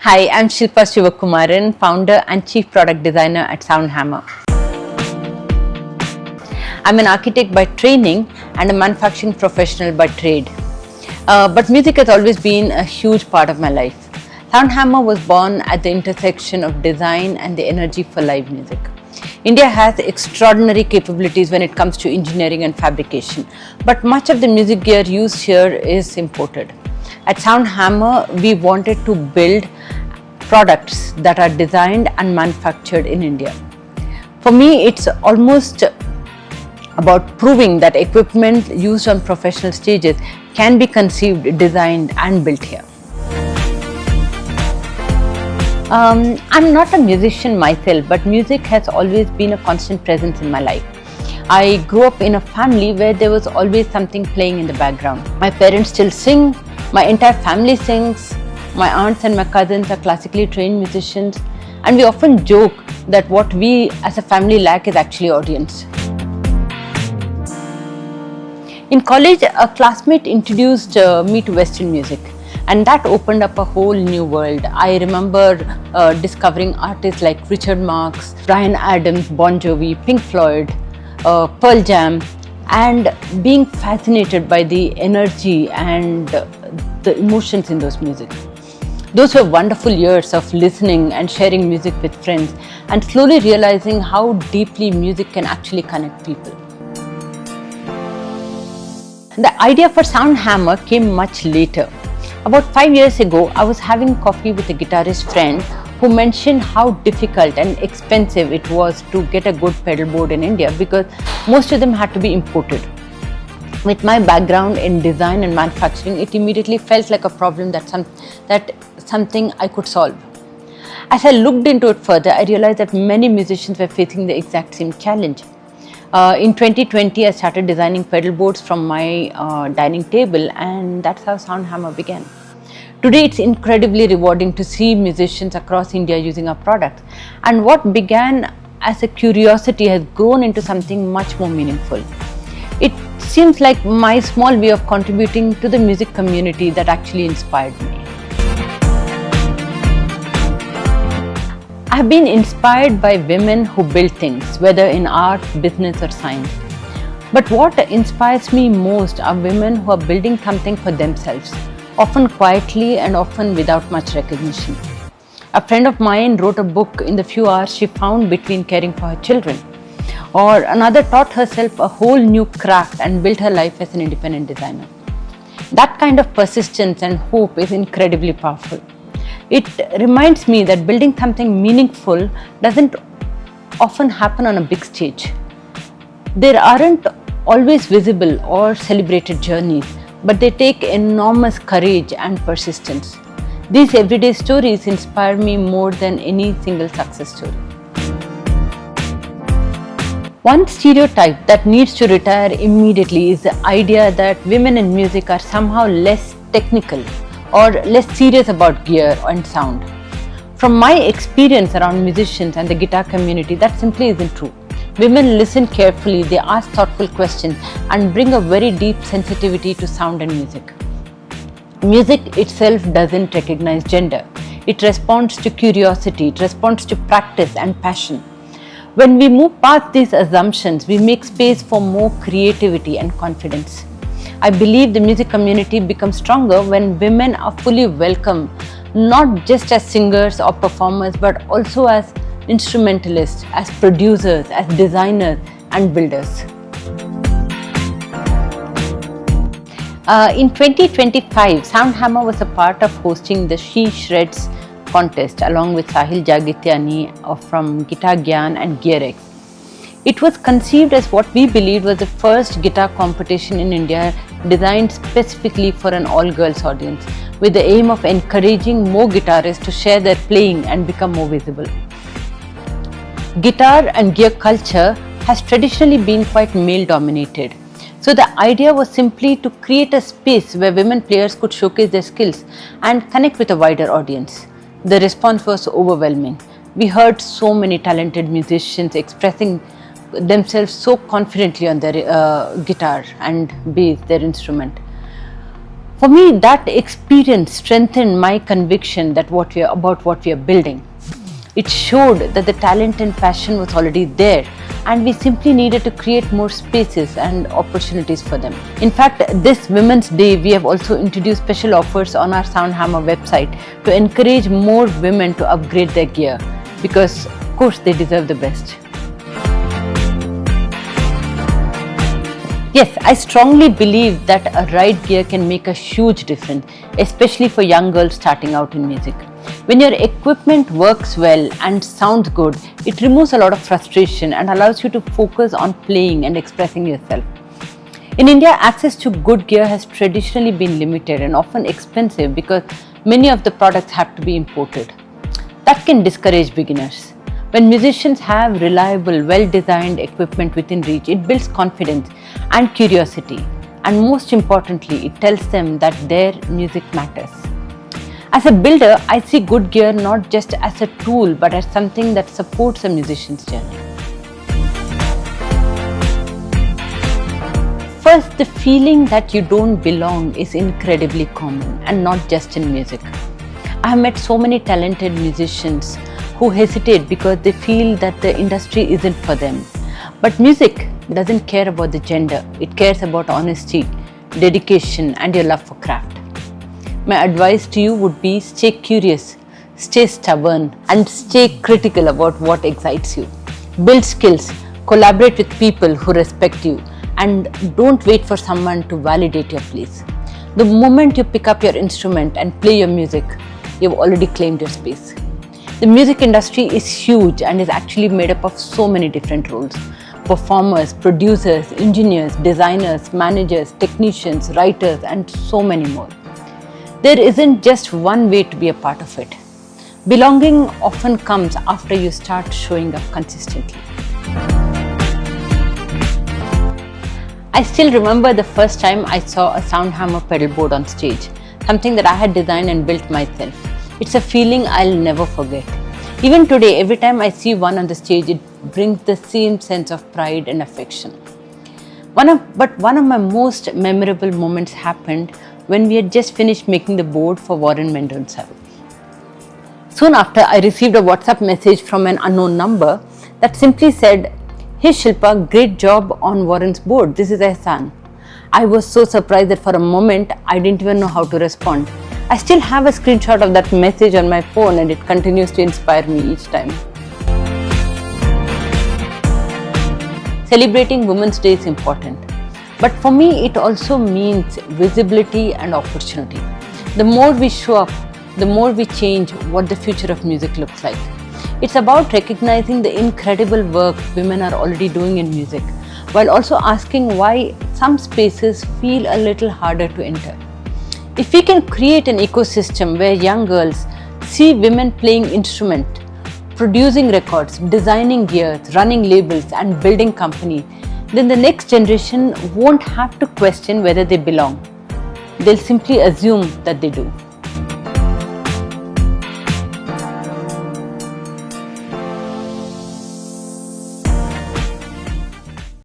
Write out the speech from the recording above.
Hi, I'm Shilpa Sivakumaran, founder and chief product designer at Soundhammer. I'm an architect by training and a manufacturing professional by trade. But music has always been a huge part of my life. Soundhammer was born at the intersection of design and the energy for live music. India has extraordinary capabilities when it comes to engineering and fabrication, but much of the music gear used here is imported. At Soundhammer, we wanted to build products that are designed and manufactured in India. For me, it's almost about proving that equipment used on professional stages can be conceived, designed and built here. I'm not a musician myself, but music has always been a constant presence in my life. I grew up in a family where there was always something playing in the background. My parents still sing, my entire family sings, my aunts and my cousins are classically trained musicians, and we often joke that what we as a family lack is actually audience. In college, a classmate introduced me to Western music, and that opened up a whole new world. I remember discovering artists like Richard Marx, Bryan Adams, Bon Jovi, Pink Floyd, Pearl Jam, and being fascinated by the energy and the emotions in those music. Those were wonderful years of listening and sharing music with friends and slowly realizing how deeply music can actually connect people. The idea for Soundhammer came much later. About 5 years ago, I was having coffee with a guitarist friend who mentioned how difficult and expensive it was to get a good pedalboard in India because most of them had to be imported. With my background in design and manufacturing, it immediately felt like a problem that something I could solve. As I looked into it further, I realized that many musicians were facing the exact same challenge. In 2020, I started designing pedal boards from my dining table, and that's how Soundhammer began. Today, it's incredibly rewarding to see musicians across India using our products, and what began as a curiosity has grown into something much more meaningful. It seems like my small way of contributing to the music community that actually inspired me. I have been inspired by women who build things, whether in art, business or science. But what inspires me most are women who are building something for themselves, often quietly and often without much recognition. A friend of mine wrote a book in the few hours she found between caring for her children. Or another taught herself a whole new craft and built her life as an independent designer. That kind of persistence and hope is incredibly powerful. It reminds me that building something meaningful doesn't often happen on a big stage. There aren't always visible or celebrated journeys, but they take enormous courage and persistence. These everyday stories inspire me more than any single success story. One stereotype that needs to retire immediately is the idea that women in music are somehow less technical or less serious about gear and sound. From my experience around musicians and the guitar community, that simply isn't true. Women listen carefully, they ask thoughtful questions and bring a very deep sensitivity to sound and music. Music itself doesn't recognize gender. It responds to curiosity, it responds to practice and passion. When we move past these assumptions, we make space for more creativity and confidence. I believe the music community becomes stronger when women are fully welcome, not just as singers or performers, but also as instrumentalists, as producers, as designers and builders. In 2025, Soundhammer was a part of hosting the She Shreds contest along with Sahil Jagityani from Guitar Gyan and GearX. It was conceived as what we believed was the first guitar competition in India designed specifically for an all-girls audience, with the aim of encouraging more guitarists to share their playing and become more visible. Guitar and gear culture has traditionally been quite male-dominated. So the idea was simply to create a space where women players could showcase their skills and connect with a wider audience. The response was overwhelming. We heard so many talented musicians expressing themselves so confidently on their guitar and bass, their instrument. For me, that experience strengthened my conviction that about what we are building. It showed that the talent and passion was already there, and we simply needed to create more spaces and opportunities for them. In fact, this Women's Day, we have also introduced special offers on our Soundhammer website to encourage more women to upgrade their gear, because of course they deserve the best. Yes, I strongly believe that a right gear can make a huge difference, especially for young girls starting out in music. When your equipment works well and sounds good, it removes a lot of frustration and allows you to focus on playing and expressing yourself. In India, access to good gear has traditionally been limited and often expensive because many of the products have to be imported. That can discourage beginners. When musicians have reliable, well-designed equipment within reach, it builds confidence and curiosity. And most importantly, it tells them that their music matters. As a builder, I see good gear not just as a tool, but as something that supports a musician's journey. First, the feeling that you don't belong is incredibly common, and not just in music. I have met so many talented musicians who hesitate because they feel that the industry isn't for them. But music doesn't care about the gender. It cares about honesty, dedication, and your love for craft. My advice to you would be stay curious, stay stubborn, and stay critical about what excites you. Build skills, collaborate with people who respect you, and don't wait for someone to validate your place. The moment you pick up your instrument and play your music, you've already claimed your space. The music industry is huge and is actually made up of so many different roles. Performers, producers, engineers, designers, managers, technicians, writers, and so many more. There isn't just one way to be a part of it. Belonging often comes after you start showing up consistently. I still remember the first time I saw a Soundhammer pedalboard on stage, something that I had designed and built myself. It's a feeling I'll never forget. Even today, every time I see one on the stage, it brings the same sense of pride and affection. One of my most memorable moments happened when we had just finished making the board for Warren Mendonça. Soon after, I received a WhatsApp message from an unknown number that simply said, "Hey Shilpa, great job on Warren's board. This is Ehsan." I was so surprised that for a moment, I didn't even know how to respond. I still have a screenshot of that message on my phone, and it continues to inspire me each time. Celebrating Women's Day is important, but for me it also means visibility and opportunity. The more we show up, the more we change what the future of music looks like. It's about recognizing the incredible work women are already doing in music, while also asking why some spaces feel a little harder to enter. If we can create an ecosystem where young girls see women playing instruments, producing records, designing gears, running labels, and building companies, then the next generation won't have to question whether they belong. They'll simply assume that they do.